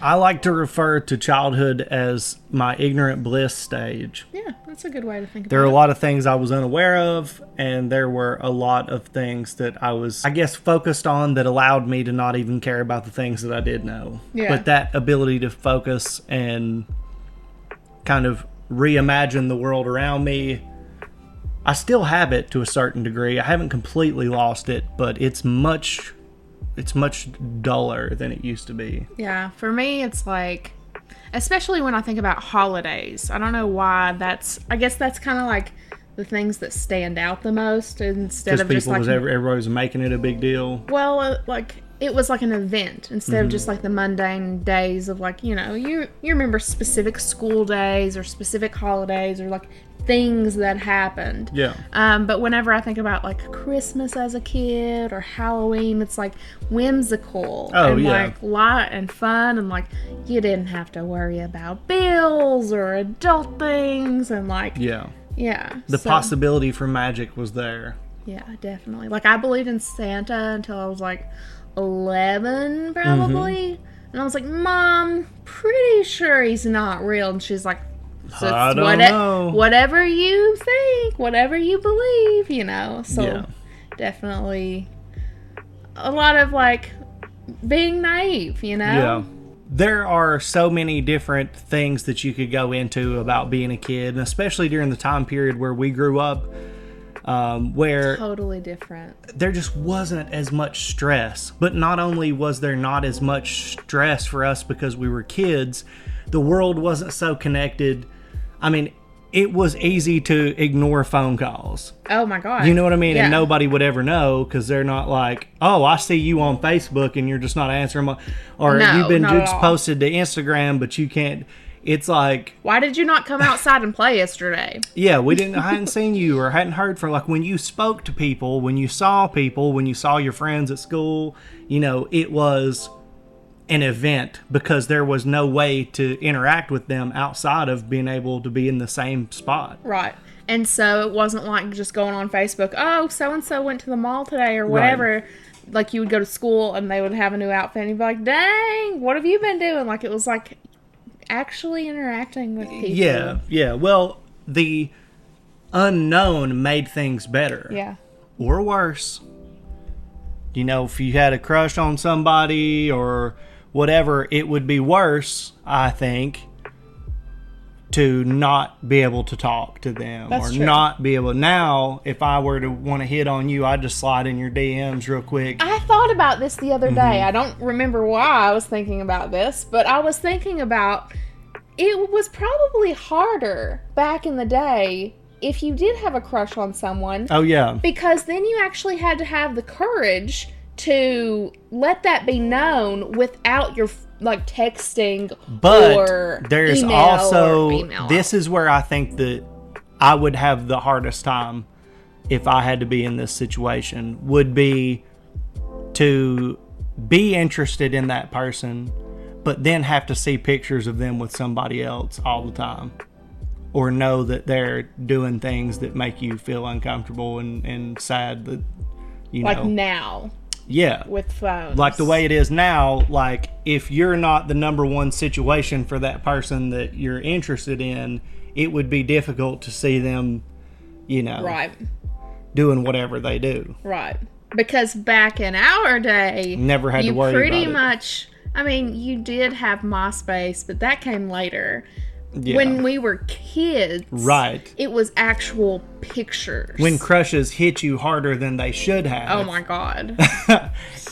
I like to refer to childhood as my ignorant bliss stage. Yeah, that's a good way to think about it. There are a lot of things I was unaware of, and there were a lot of things that I was, I guess, focused on that allowed me to not even care about the things that I did know. Yeah. But that ability to focus and kind of reimagine the world around me, I still have it to a certain degree. I haven't completely lost it, but it's much duller than it used to be. Yeah, for me, it's like, especially when I think about holidays. I don't know why I guess that's kind of like the things that stand out the most instead of just like... everybody was making it a big deal. Well, like, it was like an event instead of just like the mundane days of like, you know, you remember specific school days or specific holidays or like things that happened. Yeah. But whenever I think about like Christmas as a kid or Halloween, it's like whimsical and like light and fun, and like you didn't have to worry about bills or adult things, and like the possibility for magic was there. Yeah, definitely. Like I believed in Santa until I was like 11 probably, and I was like, Mom, pretty sure he's not real. And she's like, so I don't know. Whatever you think, whatever you believe, you know. So definitely a lot of like being naive, you know. Yeah. There are so many different things that you could go into about being a kid, and especially during the time period where we grew up, where totally different. There just wasn't as much stress. But not only was there not as much stress for us because we were kids, the world wasn't so connected. I mean, it was easy to ignore phone calls. Oh my God. You know what I mean? Yeah. And nobody would ever know because they're not like, oh, I see you on Facebook and you're just not answering or you've been just posted to Instagram, but you can't. It's like, why did you not come outside and play yesterday? Yeah, I hadn't seen you or hadn't heard from, like when you spoke to people, when you saw your friends at school, you know, it was an event because there was no way to interact with them outside of being able to be in the same spot. Right. And so it wasn't like just going on Facebook, oh, so-and-so went to the mall today or whatever. Right. Like you would go to school and they would have a new outfit and you'd be like, dang, what have you been doing? Like it was like actually interacting with people. Yeah. Well, the unknown made things better. Yeah. Or worse. You know, if you had a crush on somebody or whatever, it would be worse, I think, to not be able to talk to them. That's or true. Not be able. Now, if I were to want to hit on you, I'd just slide in your DMs real quick. I thought about this the other day. I don't remember why I was thinking about this, but I was thinking about it was probably harder back in the day if you did have a crush on someone. Oh, yeah. Because then you actually had to have the courage to let that be known without your like texting or there's email also or email. This is where I think that I would have the hardest time if I had to be in this situation, would be to be interested in that person but then have to see pictures of them with somebody else all the time, or know that they're doing things that make you feel uncomfortable and sad that, you know. Like now. Yeah. With phones. Like the way it is now, like if you're not the number one situation for that person that you're interested in, it would be difficult to see them, you know, right, doing whatever they do. Right. Because back in our day, never had to worry about it. You pretty much, I mean, you did have MySpace, but that came later. Yeah. When we were kids, right, it was actual pictures. When crushes hit you harder than they should have. Oh my God.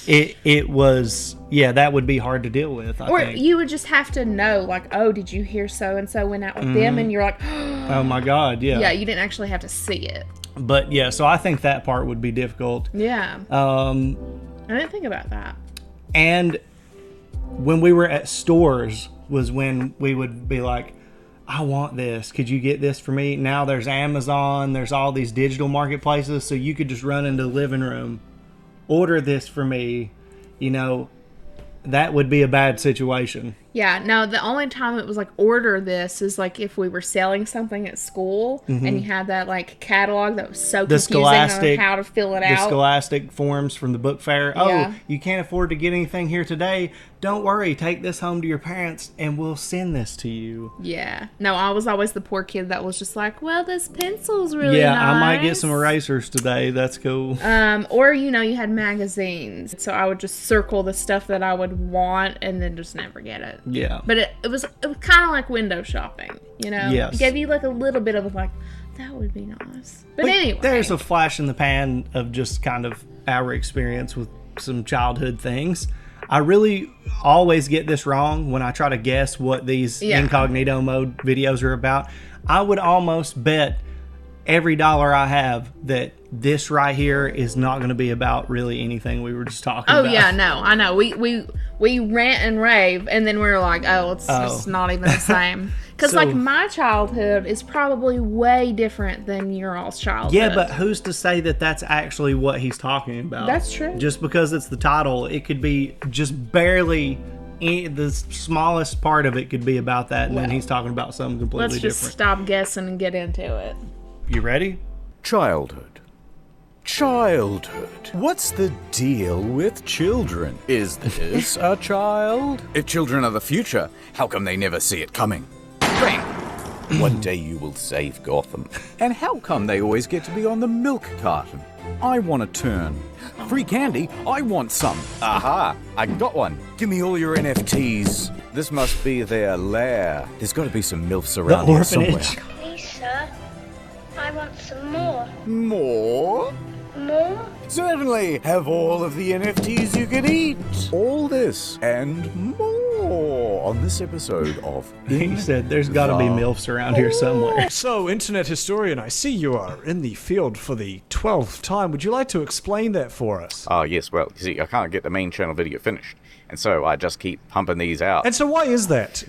it was, that would be hard to deal with, I think. You would just have to know, like, oh, did you hear so-and-so went out with them? And you're like, oh my God, yeah. Yeah, you didn't actually have to see it. But yeah, so I think that part would be difficult. Yeah. I didn't think about that. And when we were at stores was when we would be like, I want this. Could you get this for me? Now there's Amazon. There's all these digital marketplaces. So you could just run into the living room, order this for me. You know, that would be a bad situation. Yeah. No, the only time it was like order this is like if we were selling something at school and you had that like catalog that was so confusing on how to fill it out. The Scholastic forms from the book fair. Yeah. Oh, you can't afford to get anything here today. don't worry, take this home to your parents and we'll send this to you. Yeah. No, I was always the poor kid that was just like, well, this pencil's really nice. Yeah, I might get some erasers today. That's cool. Or, you had magazines. So I would just circle the stuff that I would want and then just never get it. Yeah. But it was kind of like window shopping, Yes. It gave you like a little bit of like, that would be nice. But anyway. There's a flash in the pan of just kind of our experience with some childhood things. I really always get this wrong when I try to guess what these incognito mode videos are about. I would almost bet every dollar I have that this right here is not going to be about really anything we were just talking about. Oh, yeah, no, I know. We rant and rave, and then we're like, it's just not even the same. Because, my childhood is probably way different than your all's childhood. Yeah, but who's to say that that's actually what he's talking about? That's true. Just because it's the title, it could be just barely... the smallest part of it could be about that, and then he's talking about something completely different. Let's just stop guessing and get into it. You ready? Childhood. What's the deal with children? Is this a child? If children are the future, how come they never see it coming? Bang! One day you will save Gotham. And how come they always get to be on the milk carton? I want a turn. Free candy? I want some. Aha! I got one. Give me all your NFTs. This must be their lair. There's got to be some MILFs around here somewhere. Please, sir. I want some more. More? More? Certainly. Have all of the NFTs you can eat. All this and more on this episode of He said there's got to be MILFs around here somewhere. So, internet historian, I see you are in the field for the 12th time. Would you like to explain that for us? Yes, well, you see, I can't get the main channel video finished, and so I just keep pumping these out. And so why is that?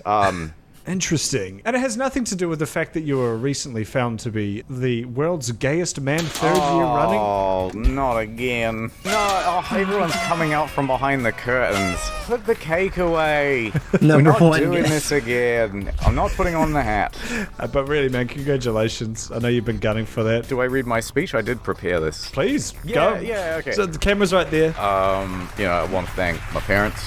Interesting. And it has nothing to do with the fact that you were recently found to be the world's gayest man third year running? Oh, not again. No, everyone's coming out from behind the curtains. Put the cake away. We're not doing this again. I'm not putting on the hat. But really, man, congratulations. I know you've been gunning for that. Do I read my speech? I did prepare this. Please, Yeah, go. yeah, okay. So the camera's right there. I want to thank my parents,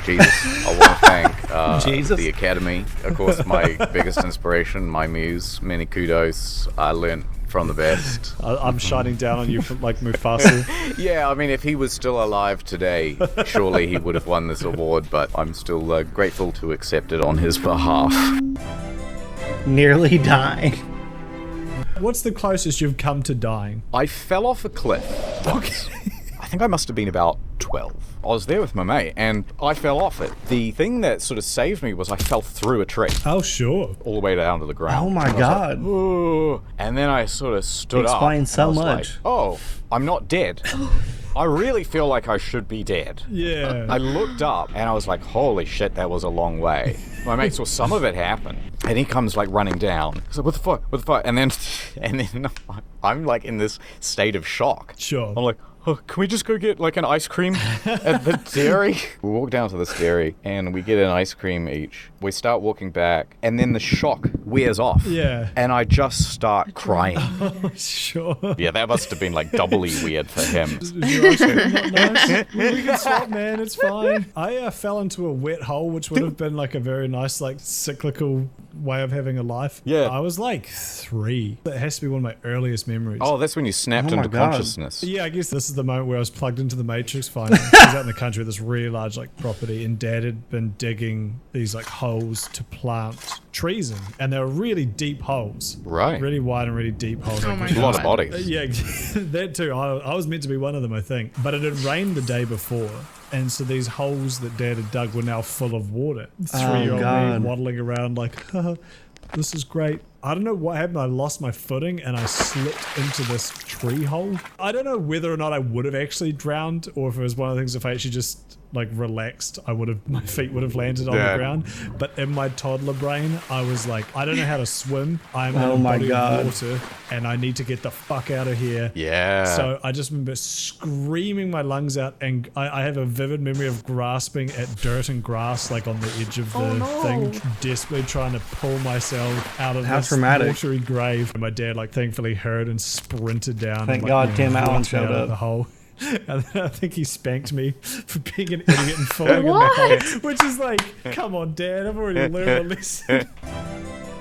Jesus. I want to thank Jesus. the Academy. Of course, my biggest inspiration, my muse. Many kudos. I learned from the best. I'm shining down on you like Mufasa. Yeah, I mean, if he was still alive today, surely he would have won this award, but I'm still grateful to accept it on his behalf. Nearly dying. What's the closest you've come to dying? I fell off a cliff. Okay. I think I must have been about 12. I was there with my mate, and I fell off it. The thing that sort of saved me was I fell through a tree. Oh, sure. All the way down to the ground. Oh my God. Like, ooh. And then I sort of stood up. Explains so and I was much. Like, oh, I'm not dead. I really feel like I should be dead. Yeah. I looked up and I was like, holy shit, that was a long way. My mate saw some of it happen, and he comes like running down. He's like, what the fuck? What the fuck? And then I'm like in this state of shock. Sure. I'm like, oh, can we just go get like an ice cream at the dairy? We walk down to this dairy and we get an ice cream each. We start walking back, and then the shock wears off. Yeah. And I just start crying. Oh, sure. Yeah, that must have been like doubly weird for him. Is your ice cream not nice? We can swap, man. It's fine. I fell into a wet hole, which would have been like a very nice, like, cyclical way of having a life. Yeah. I was like 3. That has to be one of my earliest memories. Oh, that's when you snapped into consciousness. Yeah, I guess this is the moment where I was plugged into the Matrix finally. I was out in the country with this really large like property, and Dad had been digging these like holes to plant trees in, and they were really deep holes. Right. Really wide and really deep holes. Oh my A lot of God. bodies. Yeah, that too. I was meant to be one of them, I think. But it had rained the day before. And so these holes that Dad had dug were now full of water. 3-year-old me waddling around like, this is great. I don't know what happened. I lost my footing and I slipped into this tree hole. I don't know whether or not I would have actually drowned, or if it was one of the things if I actually just like relaxed, my feet would have landed on the ground. But in my toddler brain, I was like, I don't know how to swim. I'm in a body of water and I need to get the fuck out of here. Yeah. So I just remember screaming my lungs out, and I have a vivid memory of grasping at dirt and grass like on the edge of the thing, desperately trying to pull myself out of this watery grave. And my dad like thankfully heard and sprinted down. Thank and, God Tim Allen showed out of up. the hole. And then I think he spanked me for being an idiot and falling in the hole. Which is like, come on, Dad, I've already learned my lesson.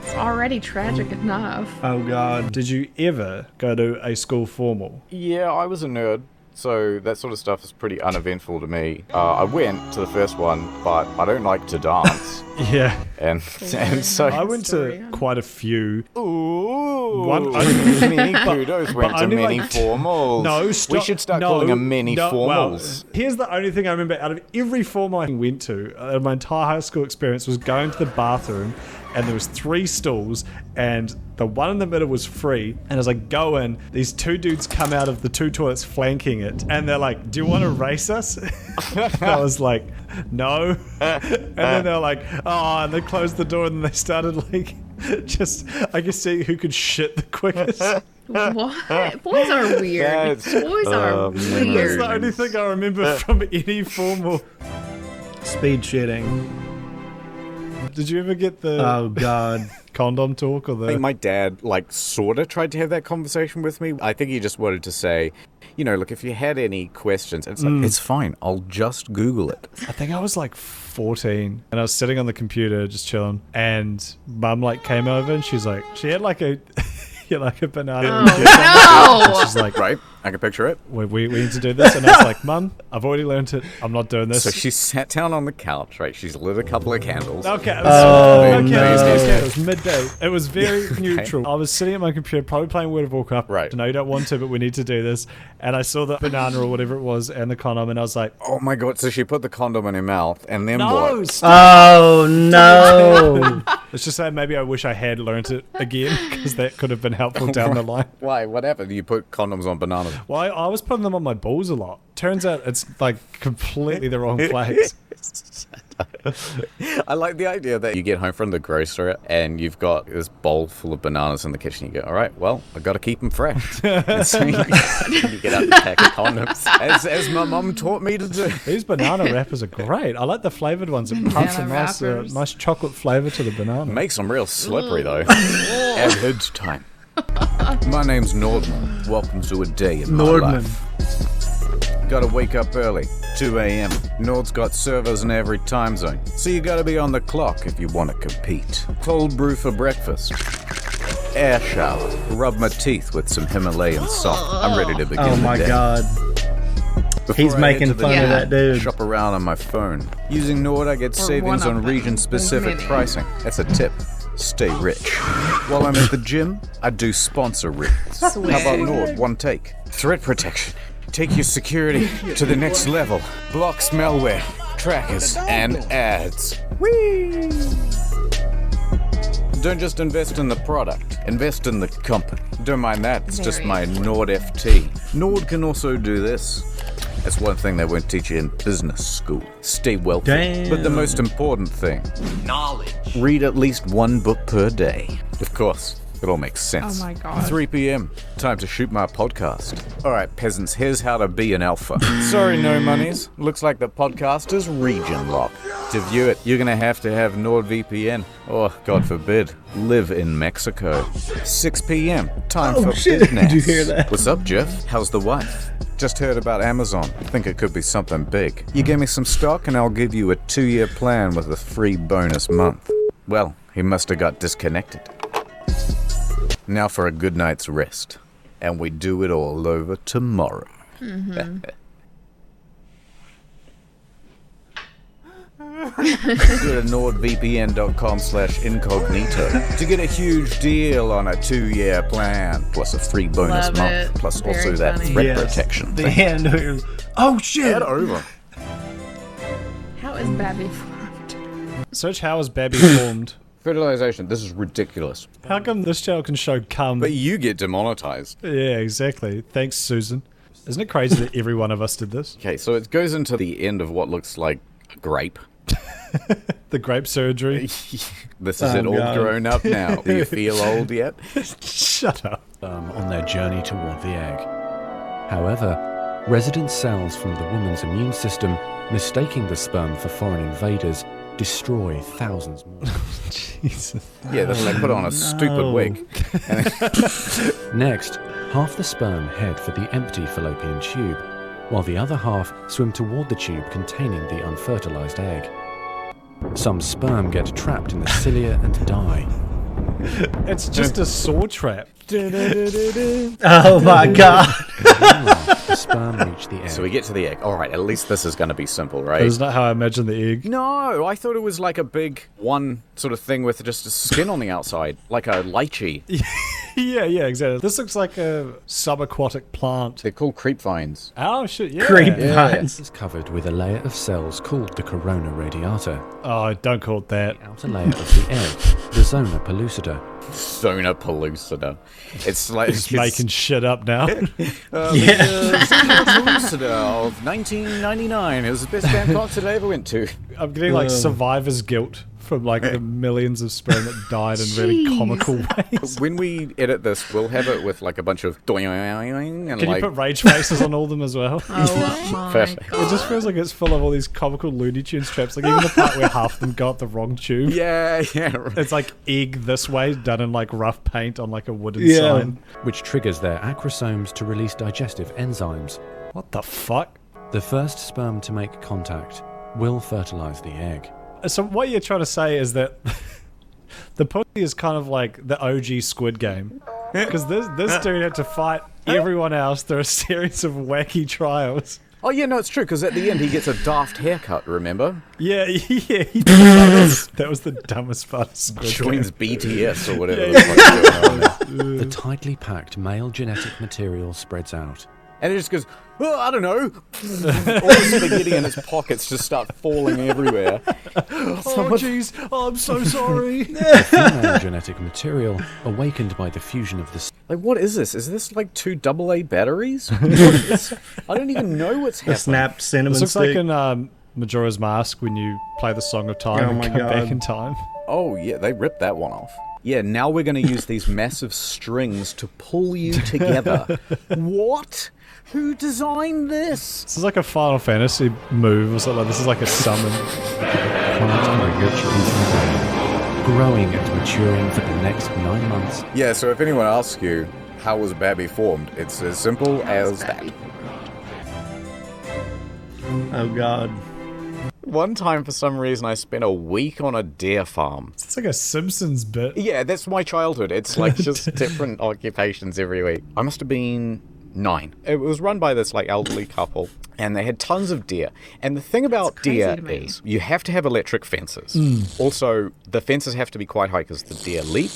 It's already tragic enough. Oh, God. Did you ever go to a school formal? Yeah, I was a nerd. So that sort of stuff is pretty uneventful to me. I went to the first one, but I don't like to dance. Yeah. And so I went to quite a few. Ooh. Mini kudos went to mini formals. No, stop. We should start calling them mini formals. Well, here's the only thing I remember out of every formal I went to, my entire high school experience was going to the bathroom, and there was 3 stools, and the one in the middle was free. And as I go in, these 2 dudes come out of the 2 toilets flanking it, and they're like, "Do you want to race us?" And I was like, "No." And then they're like, "Oh," and they closed the door, and then they started like, just, I guess, see who could shit the quickest. What? Boys are weird. Boys are weird. That's the only thing I remember from any formal. Speed shitting. Did you ever get the Oh, God. condom talk or I think my dad, like, sort of tried to have that conversation with me. I think he just wanted to say, you know, look, if you had any questions, it's like, it's fine. I'll just Google it. I think I was like 14 and I was sitting on the computer just chilling, and Mum like came over and she's like, she had like a like a banana. Oh, no! She's like, Right? I can picture it. we need to do this. And I was like, Mum, I've already learned it. I'm not doing this. So she sat down on the couch, right? She's lit a couple of candles. Okay. It was midday. It was very neutral. I was sitting at my computer, probably playing World of Warcraft. Right. No, you don't want to, but we need to do this. And I saw the banana or whatever it was and the condom, and I was like, Oh my God. So she put the condom in her mouth, and then no, what? stop. Oh, no. Let's just say maybe I wish I had learnt it again, because that could have been helpful down the line. Why? What happened? You put condoms on bananas. Well, I was putting them on my balls a lot. Turns out it's like completely the wrong place. I like the idea that you get home from the grocery and you've got this bowl full of bananas in the kitchen. You go, all right, well, I've got to keep them fresh. And so you get out the pack of condoms, as my mum taught me to do. These banana wrappers are great. I like the flavoured ones. It pumps a nice chocolate flavour to the banana. Makes them real slippery, though. Average time. My name's Nordman. Welcome to a day in my life. Gotta wake up early, 2 a.m. Nord's got servers in every time zone, so you gotta be on the clock if you want to compete. Cold brew for breakfast. Air shower. Rub my teeth with some Himalayan salt. I'm ready to begin Oh, the my day. God. Before He's I making head to the fun of gym, that dude. Shop around on my phone. Using Nord, I get savings one on of them. region-specific There's many. pricing. That's a tip. Stay rich. While I'm at the gym, I do sponsor reads. How about Nord? One take. Threat protection. Take your security to the next level. Blocks malware, trackers, and ads. Whee! Don't just invest in the product, invest in the company. Don't mind that, it's just my Nord FT. Nord can also do this. That's one thing they won't teach you in business school. Stay wealthy. Damn. But the most important thing, knowledge. Read at least 1 book per day. Of course, it all makes sense. Oh my God. 3 p.m. Time to shoot my podcast. All right, peasants, here's how to be an alpha. Sorry, no monies. Looks like the podcast is region locked. To view it, you're gonna have NordVPN, or, God forbid, live in Mexico. 6 p.m. Time for shit. business. Did you hear that? What's up, Jeff? How's the wife? Just heard about Amazon. Think it could be something big. You give me some stock and I'll give you a 2-year plan with a free bonus month. Well, he must have got disconnected. Now for a good night's rest. And we do it all over tomorrow. Go to nordvpn.com/incognito to get a huge deal on a 2-year plan, plus a free bonus Love month, it. plus Very also that funny. threat Yes. protection. The end. Oh, shit. Get over. How is Babby formed? Search how is Babby formed. Fertilization. This is ridiculous. How come this channel can show cum? But you get demonetized. Yeah, exactly. Thanks, Susan. Isn't it crazy that every one of us did this? Okay, so it goes into the end of what looks like a grape. The grape surgery. This is it all God. grown up now. Do you feel old yet? Shut up. On their journey toward the egg. However, resident cells from the woman's immune system, mistaking the sperm for foreign invaders, destroy thousands more. Jesus. Yeah, they put on a stupid wig. Next, half the sperm head for the empty fallopian tube, while the other half swim toward the tube containing the unfertilized egg. Some sperm get trapped in the cilia and die. It's just a saw trap. Oh my god. The sperm reach the egg. So we get to the egg. All right, at least this is going to be simple, right? That's not how I imagine the egg. No, I thought it was like a big one sort of thing with just a skin on the outside, like a lychee. Yeah, exactly. This looks like a subaquatic plant. They're called creep vines. Oh, shit, yeah. Creep vines. It's covered with a layer of cells called the corona radiata. Oh, don't call it that. The outer layer of the egg, the zona pellucida. Zona pellucida. It's like Just making shit up now. Zona pellucida of 1999. It was the best band concert I ever went to. I'm getting like survivor's guilt from like the millions of sperm that died in really comical ways. When we edit this, we'll have it with like a bunch of doing and Can like you put rage faces on all them as well? Oh my Perfect. god. It just feels like it's full of all these comical Looney Tunes traps. Like even the part where half of them go up the wrong tube. yeah. It's like egg this way, done in like rough paint on like a wooden Yeah. sign. Which triggers their acrosomes to release digestive enzymes. What the fuck? The first sperm to make contact will fertilize the egg. So what you're trying to say is that the pussy is kind of like the OG Squid Game. Because this dude had to fight everyone else through a series of wacky trials. Oh yeah, no, it's true because at the end he gets a daft haircut. Remember? Yeah, that was the dumbest part of Squid Game. Joins BTS or whatever. the fuck is going on. The tightly packed male genetic material spreads out. And it just goes, oh, I don't know. All the spaghetti in his pockets just start falling everywhere. Oh jeez, oh, I'm so sorry. The female genetic material, awakened by the fusion of the Like, what is this? Is this like 2 AA batteries? What is this? I don't even know what's The happening. snapped cinnamon This looks stick. like in Majora's Mask when you play the Song of Time Oh and my come back God. in time. Oh, yeah, they ripped that one off. Yeah, now we're going to use these massive strings to pull you together. What? Who designed this? This is like a Final Fantasy move or something. This is like a summon. plant rich in growing and maturing for the next 9 months. Yeah, so if anyone asks you, how was Babby formed? It's as simple as that. Oh god. One time, for some reason, I spent a week on a deer farm. It's like a Simpsons bit. Yeah, that's my childhood. It's like just different occupations every week. I must have been 9. It was run by this like elderly couple, and they had tons of deer. And the thing about That's crazy deer to me. is you have to have electric fences. Also, the fences have to be quite high because the deer leap.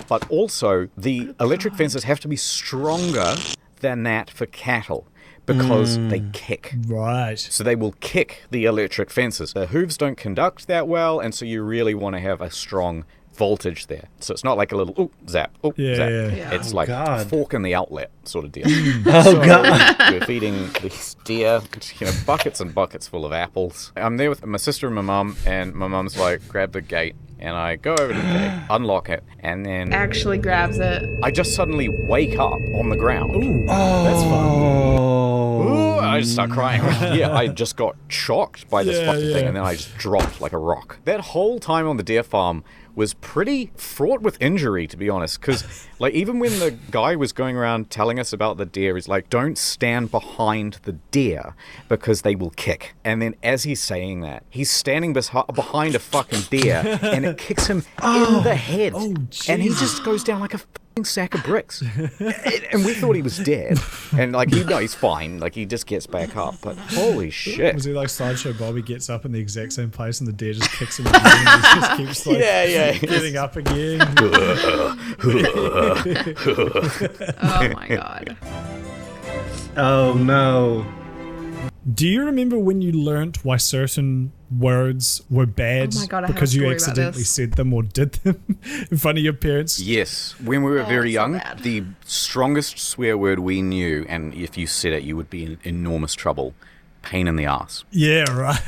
But also, the electric fences have to be stronger than that for cattle because they kick. Right. So they will kick the electric fences. The hooves don't conduct that well, and so you really want to have a strong voltage there. So it's not like a little oop, zap, oop, Yeah, zap. yeah. It's Oh, like God. fork in the outlet sort of deal. Oh god. We're feeding these deer, buckets and buckets full of apples. I'm there with my sister and my mum, and my mum's like, grab the gate. And I go over to the gate, unlock it, and then Actually grabs it. I just suddenly wake up on the ground. Ooh, that's fun. Ooh, I just start crying. Yeah, I just got shocked by this fucking thing, yeah. and then I just dropped like a rock. That whole time on the deer farm was pretty fraught with injury, to be honest, because like even when the guy was going around telling us about the deer, he's like, don't stand behind the deer because they will kick. And then as he's saying that, he's standing behind a fucking deer, and it kicks him in the head, and he just goes down like a fucking sack of bricks. And we thought he was dead, and like he's fine, like he just gets back up, but holy shit. Was he like Sideshow Bobby gets up in the exact same place and the deer just kicks him again and he just keeps like getting up again? Oh my god. Oh no. Do you remember when you learnt why certain words were bad Oh my God, I have a because you story about accidentally this. said them or did them in front of your parents? Yes, when we were very so young, bad. the strongest swear word we knew, and if you said it, you would be in enormous trouble. Pain in the ass. Yeah, right.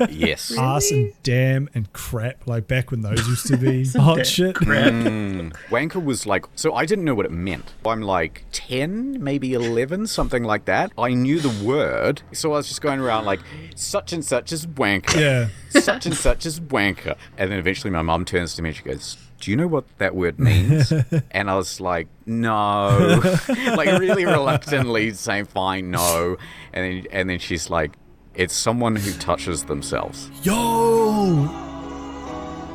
Yes. Ass and damn and crap, like back when those used to be hot shit. Wanker was like, so I didn't know what it meant. I'm like 10, maybe 11, something like that. I knew the word, so I was just going around like, such and such is wanker. Yeah. Such and such is wanker. And then eventually my mum turns to me and she goes, do you know what that word means? And I was like, no. Like, really reluctantly saying, fine, no. And then she's like, it's someone who touches themselves. Yo!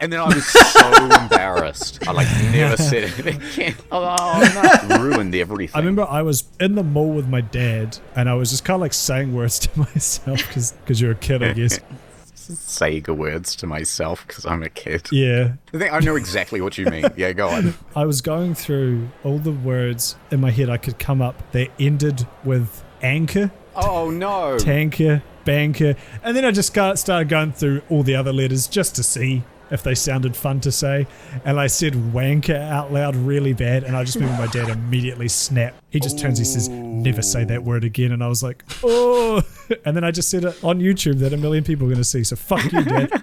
And then I was so embarrassed. I never said it again. Oh, no. Ruined everything. I remember I was in the mall with my dad, and I was just kind of saying words to myself because you're a kid, I guess. Sega words to myself because I'm a kid. Yeah. I know exactly what you mean. Yeah, go on. I was going through all the words in my head I could come up that ended with anchor. Oh, no. Tanker, banker. And then I just started going through all the other letters just to see if they sounded fun to say. And I said wanker out loud really bad. And I just remember my dad immediately snapped. He just turns, he says, never say that word again. And I was like, oh. And then I just said it on YouTube that 1 million people are going to see. So fuck you, Dad.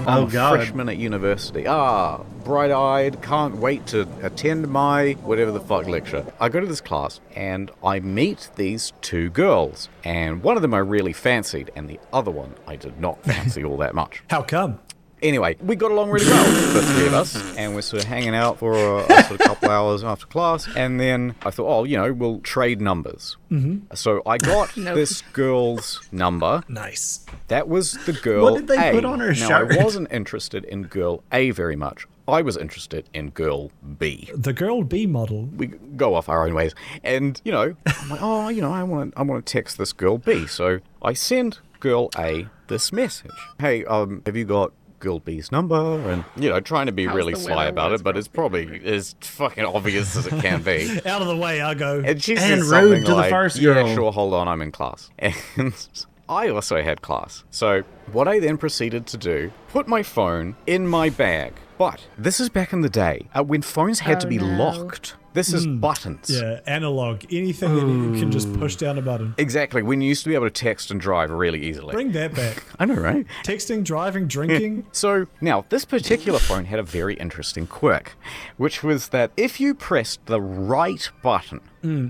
I'm a freshman at university. Bright-eyed, can't wait to attend my whatever the fuck lecture. I go to this class and I meet these 2 girls. And one of them I really fancied and the other one I did not fancy all that much. How come? Anyway, we got along really well, the 3 of us, and we're sort of hanging out for a sort of couple hours after class, and then I thought, we'll trade numbers. Mm-hmm. So I got this girl's number. Nice. That was the girl What did they A. put on her shirt? Now, I wasn't interested in girl A very much. I was interested in girl B. The girl B model. We go off our own ways. And, I'm like, I want to text this girl B. So I send girl A this message. Hey, have you got girl B's number? And, trying to be really sly about it, but it's probably as fucking obvious as it can be. Out of the way, I go. And she And says rude something to the like, first girl. yeah, sure, hold on, I'm in class. And I also had class. So what I then proceeded to do, put my phone in my bag. But this is back in the day when phones had to be locked. This is buttons. Yeah, analog. Anything that you can just push down a button. Exactly. When you used to be able to text and drive really easily. Bring that back. I know, right? Texting, driving, drinking. So, now, this particular phone had a very interesting quirk, which was that if you pressed the right button,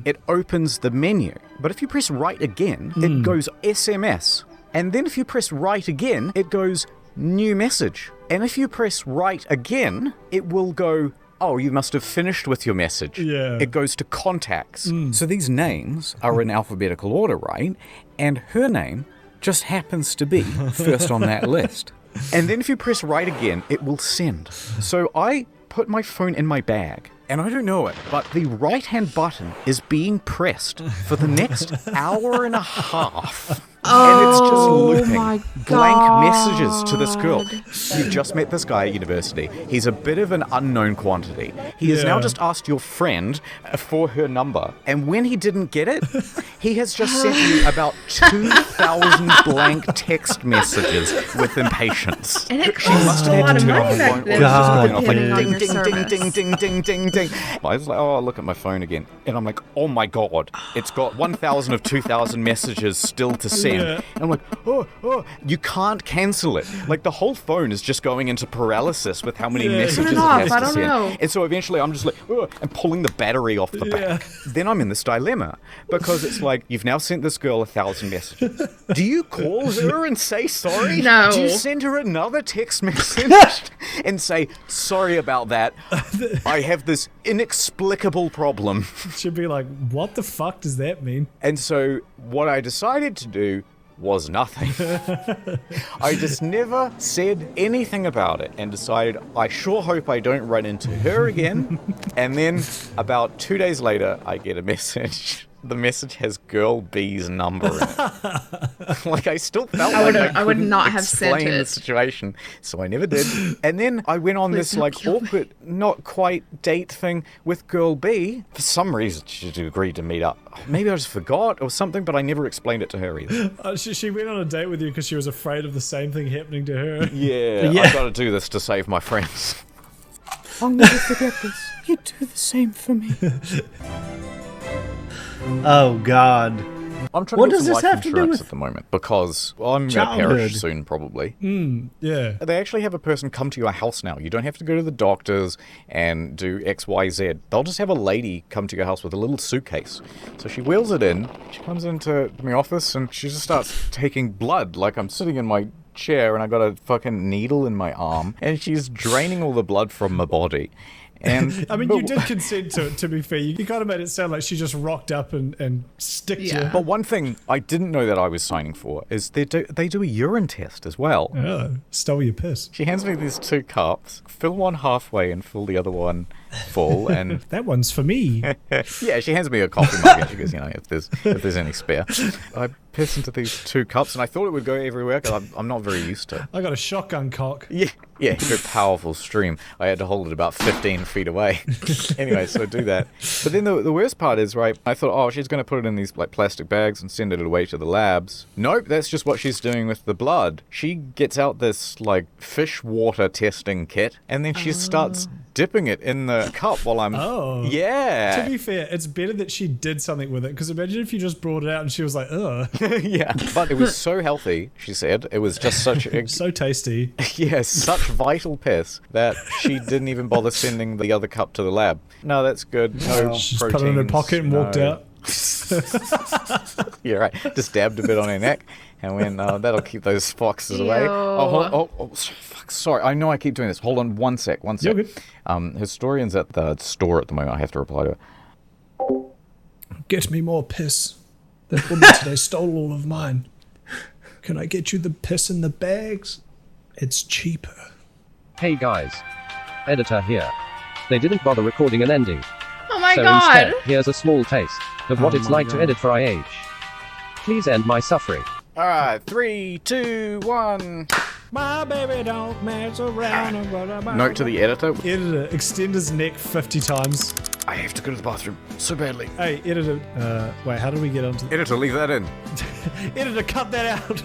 it opens the menu. But if you press right again, it goes SMS. And then if you press right again, it goes new message. And if you press right again, it will go, oh, you must have finished with your message. Yeah. It goes to contacts. So these names are in alphabetical order, right? And her name just happens to be first on that list. And then if you press right again, it will send. So I put my phone in my bag, and I don't know it, but the right-hand button is being pressed for the next hour and a half. And it's just looping blank messages to this girl. You've just met this guy at university. He's a bit of an unknown quantity. He has now just asked your friend for her number. And when he didn't get it, he has just sent you about 2,000 blank text messages with impatience. And it cost a lot of money back then. Depending on your ding, service. ding. I was like, oh, I'll look at my phone again. And I'm like, oh my God, it's got 1,000 of 2,000 messages still to send. Yeah. And I'm like, oh, you can't cancel it. Like, the whole phone is just going into paralysis with how many messages it has to send. And so eventually I'm just like, I'm pulling the battery off the back. Then I'm in this dilemma because it's like, you've now sent this girl 1,000 messages. Do you call her and say sorry? No. Do you send her another text message and say, sorry about that, I have this inexplicable problem? She'd be like, what the fuck does that mean? And so what I decided to do was nothing. I just never said anything about it and decided I sure hope I don't run into her again. And then about 2 days later, I get a message. The message has girl B's number in it. Like, I still felt I would not have sent it. The situation, so I never did. And then I went on this like awkward, not quite date thing with girl B. For some reason, she agreed to meet up. Maybe I just forgot or something, but I never explained it to her either. She went on a date with you because she was afraid of the same thing happening to her. Yeah. I've got to do this to save my friends. I'll never forget this. You do the same for me. Oh, God. I'm trying to get some life insurance at the moment because I'm going to perish soon, probably. Yeah. They actually have a person come to your house now. You don't have to go to the doctors and do X, Y, Z. They'll just have a lady come to your house with a little suitcase. So she wheels it in. She comes into my office and she just starts taking blood like I'm sitting in my chair and I got a fucking needle in my arm and she's draining all the blood from my body. And I mean, you did consent to it, to be fair. You kind of made it sound like she just rocked up and sticked you. But one thing I didn't know that I was signing for is they do a urine test as well. Oh, stole your piss. She hands me these 2 cups, fill one halfway and fill the other one full, and that one's for me. Yeah, she hands me a coffee mug and she goes, if there's any spare. I piss into these 2 cups and I thought it would go everywhere because I'm not very used to it. I got a shotgun cock. Yeah, very powerful stream. I had to hold it about 15 feet away. Anyway, so I do that. But then the worst part is, right, I thought, oh, she's going to put it in these like plastic bags and send it away to the labs. Nope, that's just what she's doing with the blood. She gets out this like fish water testing kit and then she starts dipping it in the cup while I'm... Oh. Yeah. To be fair, it's better that she did something with it, because imagine if you just brought it out and she was like, ugh. Yeah. But it was so healthy, she said. It was just such... so tasty. Yeah, such vital piss that she didn't even bother sending the other cup to the lab. No, that's good. No She just proteins, put it in her pocket and walked out. Yeah, right. Just dabbed a bit on her neck and went, that'll keep those foxes away. Ew. Oh, fuck, sorry. I know I keep doing this. Hold on one sec. You're good. Historian's at the store at the moment. I have to reply to her. Get me more piss. That woman today stole all of mine. Can I get you the piss in the bags? It's cheaper. Hey guys. Editor here. They didn't bother recording an ending. Oh my So god! instead, here's a small taste of what it's like to edit for IH. Please end my suffering. All right, 3, 2, 1. My baby don't mess around. Note to the editor. Editor, extend his neck 50 times. I have to go to the bathroom so badly. Hey, editor. Wait, how do we get onto... Editor, leave that in. Editor, cut that out.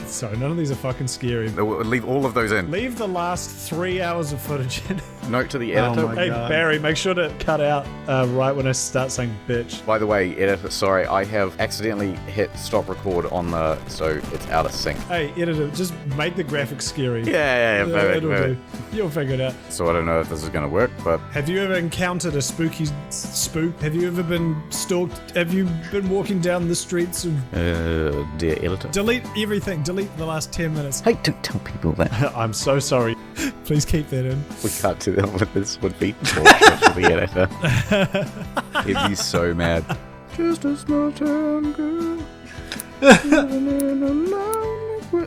Sorry, none of these are fucking scary. Leave all of those in. Leave the last 3 hours of footage in. Note to the editor. Hey, Barry, make sure to cut out right when I start saying bitch. By the way, editor, sorry, I have accidentally hit stop record on so it's out of sync. Hey, editor, just make the graphics scary. Yeah, perfect. It'll do. You'll figure it out. So I don't know if this is going to work, but... Have you ever encountered a spooky spook? Have you ever been stalked? Have you been walking down the streets of... dear editor. Delete everything. Delete the last 10 minutes. Hey, don't tell people that. I'm so sorry. Please keep that in. We can't do that with this would be bullshit for the editor. He'd be so mad. Just a small town girl.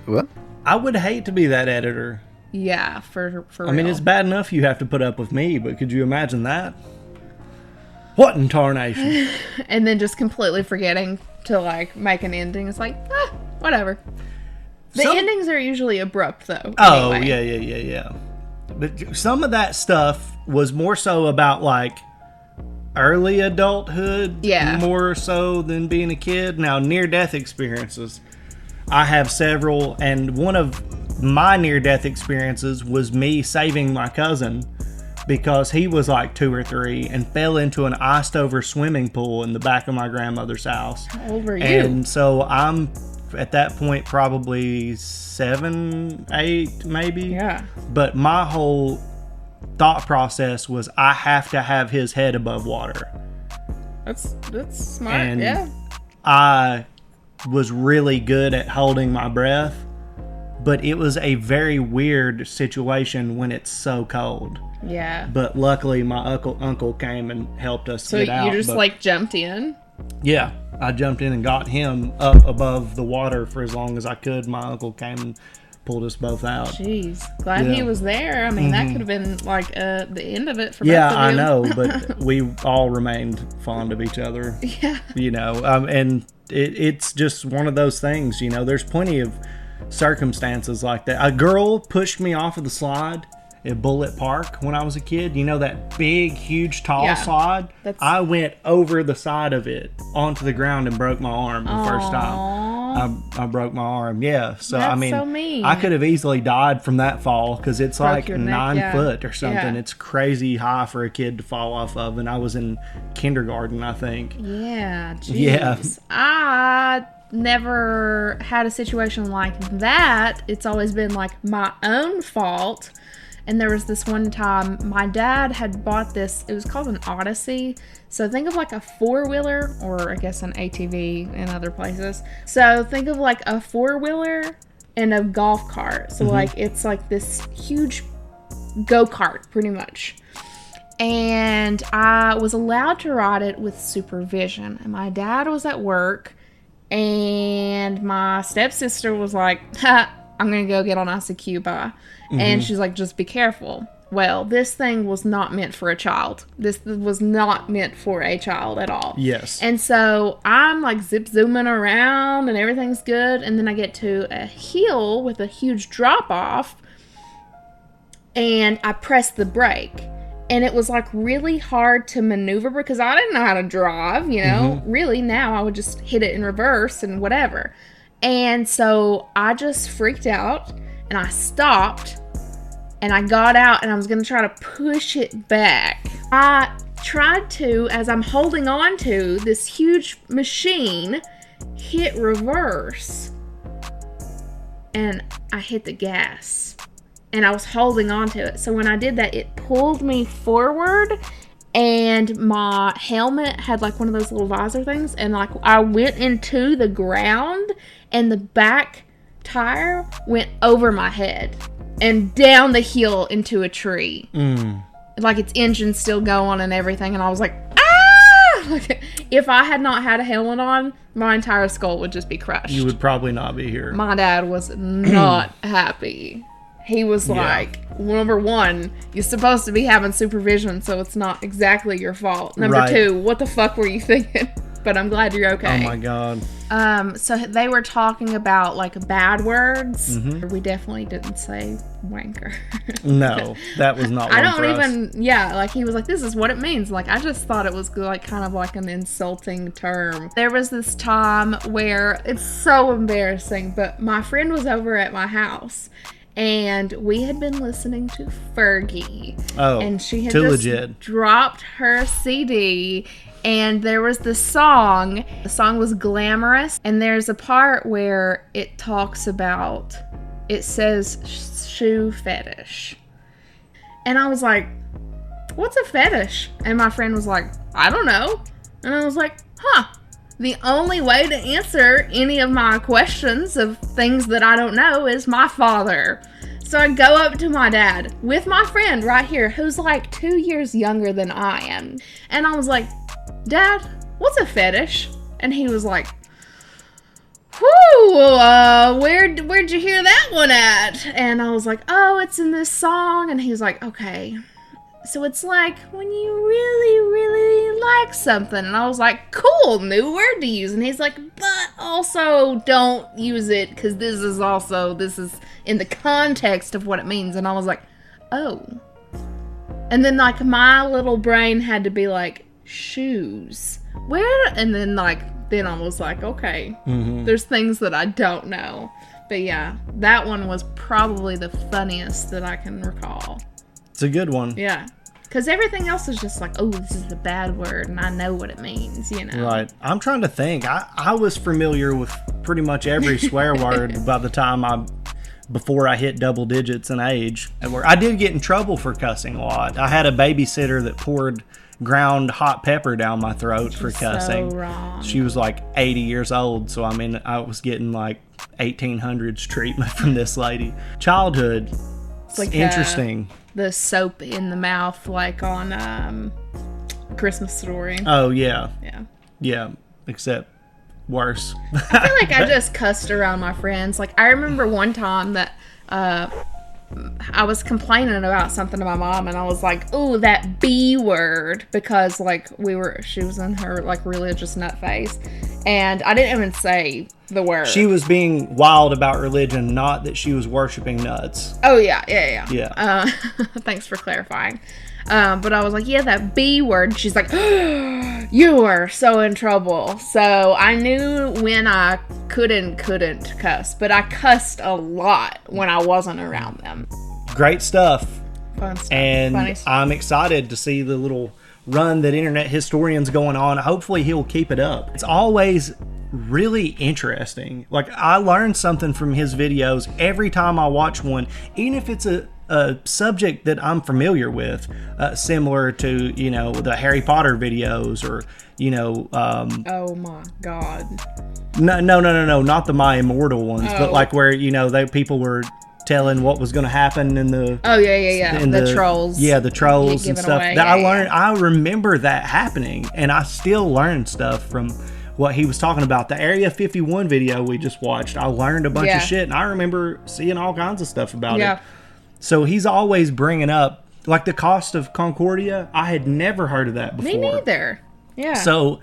What? I would hate to be that editor. Yeah, for real. I mean, it's bad enough you have to put up with me, but could you imagine that? What in tarnation? And then just completely forgetting to, like, make an ending. It's like, whatever. The endings are usually abrupt, though. Oh, anyway. yeah. But some of that stuff was more so about, like, early adulthood. Yeah. More so than being a kid. Now, near-death experiences. I have several, and one of my near-death experiences was me saving my cousin because he was like 2 or 3 and fell into an iced-over swimming pool in the back of my grandmother's house. How old were you? And so I'm... at that point, probably 7, 8, maybe. Yeah. But my whole thought process was, I have to have his head above water. That's smart. And yeah. I was really good at holding my breath, but it was a very weird situation when it's so cold. Yeah. But luckily, my uncle came and helped us get out. So you just like jumped in? Yeah, I jumped in and got him up above the water for as long as I could. My uncle came and pulled us both out. Jeez, glad he was there. I mean, that could have been like the end of it for both of you. I know, but we all remained fond of each other. Yeah. You know, and it's just one of those things, you know, there's plenty of circumstances like that. A girl pushed me off of the slide at Bullitt Park when I was a kid. You know, that big, huge, tall slide? I went over the side of it onto the ground and broke my arm the first time. I broke my arm, yeah. So, That's I mean, so mean. I could have easily died from that fall because it's Broke like your 9 neck, foot or something. Yeah. It's crazy high for a kid to fall off of, and I was in kindergarten, I think. Yeah, jeez. Yeah. I never had a situation like that. It's always been like my own fault. And there was this one time my dad had bought this, it was called an Odyssey. So think of like a 4-wheeler, or I guess an ATV in other places. So think of like a 4-wheeler and a golf cart. So like it's like this huge go-kart pretty much. And I was allowed to ride it with supervision. And my dad was at work, and my stepsister was like, I'm going to go get on Icy Cuba. And she's like, just be careful. Well, this thing was not meant for a child. This was not meant for a child at all. Yes. And so I'm like zip-zooming around and everything's good. And then I get to a hill with a huge drop-off. And I press the brake. And it was like really hard to maneuver because I didn't know how to drive, you know. Really, now I would just hit it in reverse and whatever. And so I just freaked out and I stopped. And I got out and I was going to try to push it back. I tried to, as I'm holding on to this huge machine, hit reverse. And I hit the gas. And I was holding on to it. So when I did that, it pulled me forward. And my helmet had like one of those little visor things. And like I went into the ground. And the back tire went over my head. And down the hill into a tree. Like its engine still going and everything. And I was like, ah! Like, if I had not had a helmet on, my entire skull would just be crushed. You would probably not be here. My dad was not happy. He was like, number one, you're supposed to be having supervision, so it's not exactly your fault. Number two, what the fuck were you thinking? But I'm glad you're okay. Oh my God. So they were talking about like bad words. We definitely didn't say wanker. No, that was not one for us. Like he was like, this is what it means. Like I just thought it was like kind of like an insulting term. There was this time where it's so embarrassing, but my friend was over at my house. And we had been listening to Fergie. Oh, and she had too just legit. Dropped her CD. And there was the song. The song was glamorous. And there's a part where it talks about, it says shoe fetish. And I was like, what's a fetish? And my friend was like, I don't know. And I was like, the only way to answer any of my questions of things that I don't know is my father. So I go up to my dad with my friend right here, who's like 2 years younger than I am. And I was like, Dad, what's a fetish? And he was like, where'd you hear that one at? And I was like, oh, it's in this song. And he's like, okay. So it's like when you really, really like something. And I was like, cool, new word to use. And he's like, but also don't use it because this is in the context of what it means. And I was like, oh. And then like my little brain had to be like, shoes. Where? And then I was like, okay, there's things that I don't know. But yeah, that one was probably the funniest that I can recall. It's a good one. Yeah. Because everything else is just like, oh, this is a bad word, and I know what it means, you know? Right. I'm trying to think. I was familiar with pretty much every swear word by the time before I hit double digits in age. I did get in trouble for cussing a lot. I had a babysitter that poured ground hot pepper down my throat for cussing. So wrong. She was like 80 years old, so I mean, I was getting like 1800s treatment from this lady. Childhood. It's like interesting. The soap in the mouth, like on Christmas Story. Oh, yeah. Yeah. Yeah, except worse. I feel like I just cussed around my friends. Like, I remember one time that I was complaining about something to my mom, and I was like, ooh, that B word, because, like, she was in her, like, religious nut phase, and I didn't even say the word. She was being wild about religion, not that she was worshiping nuts. Oh, yeah. Thanks for clarifying. But I was like, yeah, that B word. She's like, you are so in trouble. So I knew when I couldn't cuss, but I cussed a lot when I wasn't around them. Great stuff. Fun stuff. And funny stuff. I'm excited to see the little run that Internet Historian's going on. Hopefully he'll keep it up. It's always really interesting. Like, I learn something from his videos every time I watch one, even if it's a a subject that I'm familiar with, similar to, you know, the Harry Potter videos, or, you know, oh my God. No, not the My Immortal ones, but like where, you know, people were telling what was going to happen in the in the trolls, the trolls and stuff away. that I learned. I remember that happening, and I still learned stuff from what he was talking about. The Area 51 video we just watched, I learned a bunch of shit, and I remember seeing all kinds of stuff about it. So he's always bringing up, like, the cost of Concordia. I had never heard of that before. Me neither. Yeah. So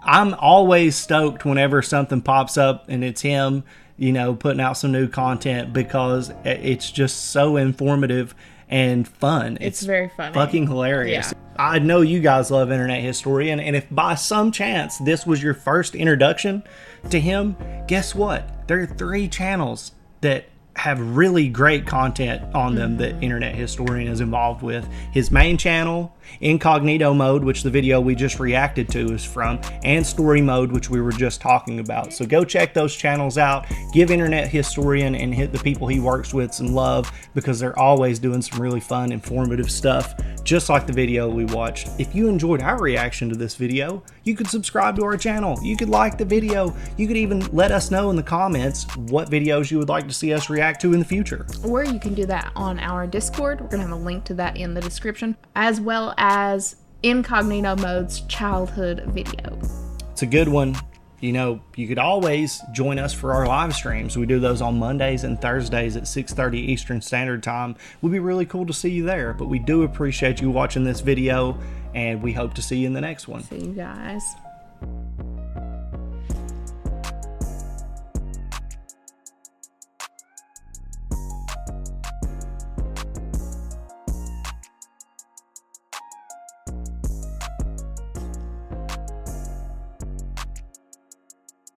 I'm always stoked whenever something pops up and it's him, you know, putting out some new content, because it's just so informative and fun. It's very funny. Fucking hilarious. Yeah. I know you guys love Internet History, and if by some chance this was your first introduction to him, guess what? There are 3 channels that have really great content on them that Internet Historian is involved with. His main channel, Incognito Mode, which the video we just reacted to is from, and Story Mode, which we were just talking about. So go check those channels out. Give Internet Historian and hit the people he works with some love, because they're always doing some really fun, informative stuff, just like the video we watched. If you enjoyed our reaction to this video, you could subscribe to our channel. You could like the video. You could even let us know in the comments what videos you would like to see us react to in the future. Or you can do that on our Discord. We're going to have a link to that in the description, as well as Incognito Mode's childhood video. It's a good one. You know, you could always join us for our live streams. We do those on Mondays and Thursdays at 6:30 Eastern Standard Time. It would be really cool to see you there, but we do appreciate you watching this video, and we hope to see you in the next one. See you guys.